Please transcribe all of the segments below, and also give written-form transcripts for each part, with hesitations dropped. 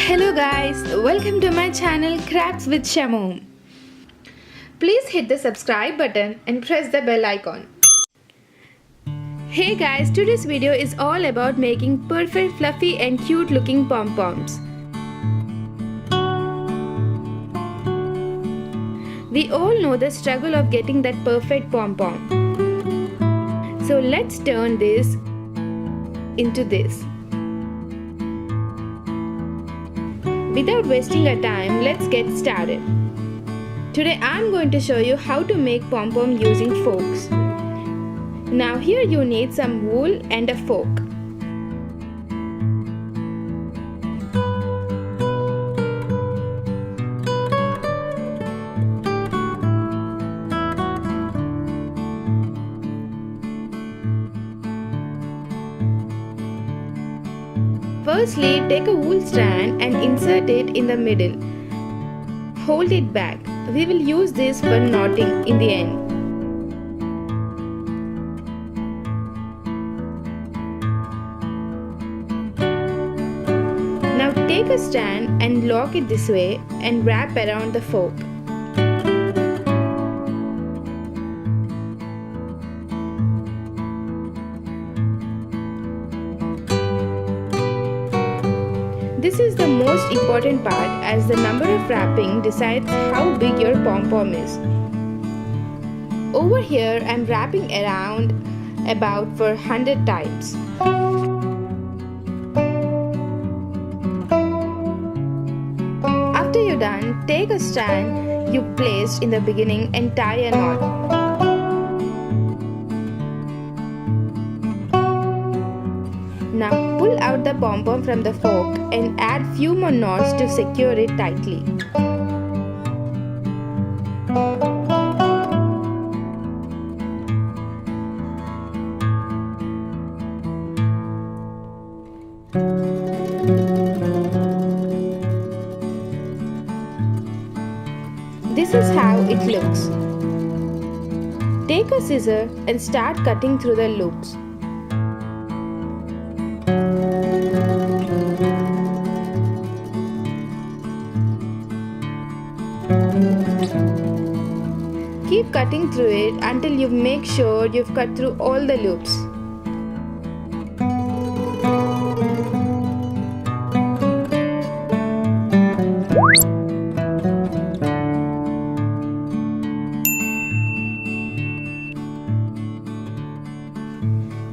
Hello guys, welcome to my channel Crafts with Shamom. Please hit the subscribe button and press the bell icon. Hey guys, today's video is all about making perfect fluffy and cute looking pom-poms. We all know the struggle of getting that perfect pom-pom. So let's turn this into this. Without wasting our time, let's get started. Today I'm going to show you how to make pom-pom using forks. Now here you need some wool and a fork. Firstly, take a wool strand and insert it in the middle. Hold it back. We will use this for knotting in the end. Now take a strand and lock it this way and wrap around the fork. This is the most important part as the number of wrapping decides how big your pom-pom is. Over here I am wrapping around about for 100 times. After you're done, take a strand you placed in the beginning and tie a knot. Now pull out the pom-pom from the fork and add few more knots to secure it tightly. This is how it looks. Take a scissor and start cutting through the loops. Keep cutting through it until you make sure you've cut through all the loops.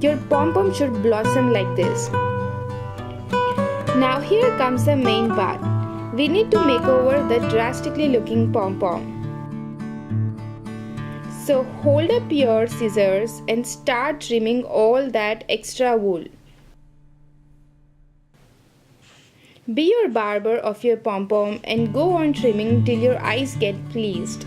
Your pom-pom should blossom like this. Now here comes the main part. We need to make over the drastically looking pom-pom. So hold up your scissors and start trimming all that extra wool. Be your barber of your pom-pom and go on trimming till your eyes get pleased.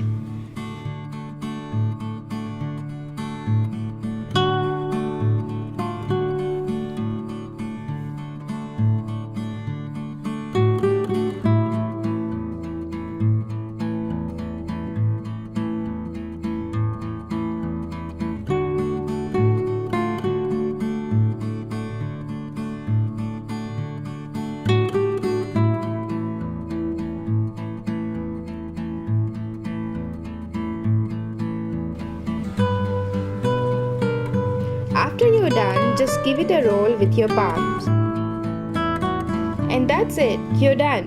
After you're done, just give it a roll with your palms. And that's it, you're done.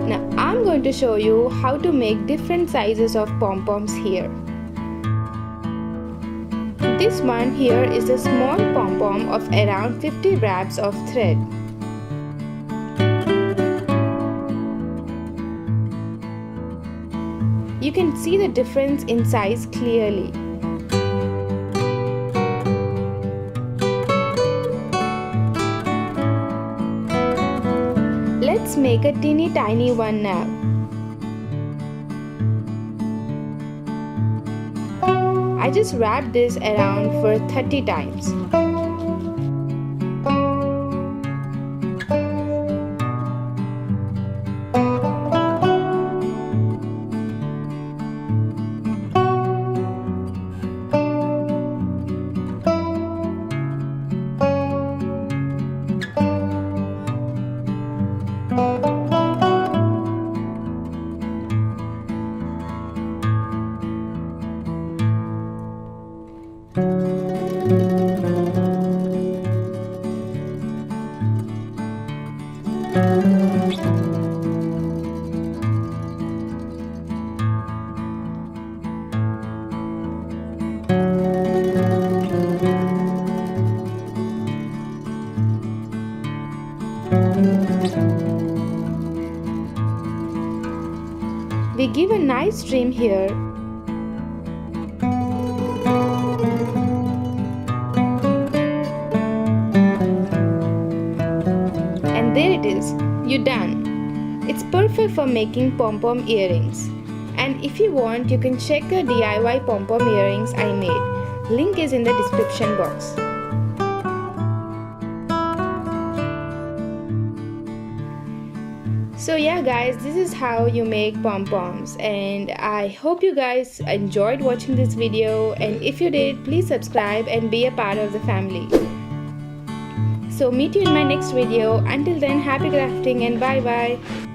Now I'm going to show you how to make different sizes of pom-poms here. This one here is a small pom-pom of around 50 wraps of thread. You can see the difference in size clearly. Let's make a teeny tiny one now. I just wrapped this around for 30 times. give a nice trim here. And there it is, you're done. It's perfect for making pom-pom earrings. And if you want, you can check the DIY pom-pom earrings I made. Link is in the description box. So yeah guys, this is how you make pom-poms, and I hope you guys enjoyed watching this video, and if you did, please subscribe and be a part of the family. So meet you in my next video. Until then, happy crafting and bye bye.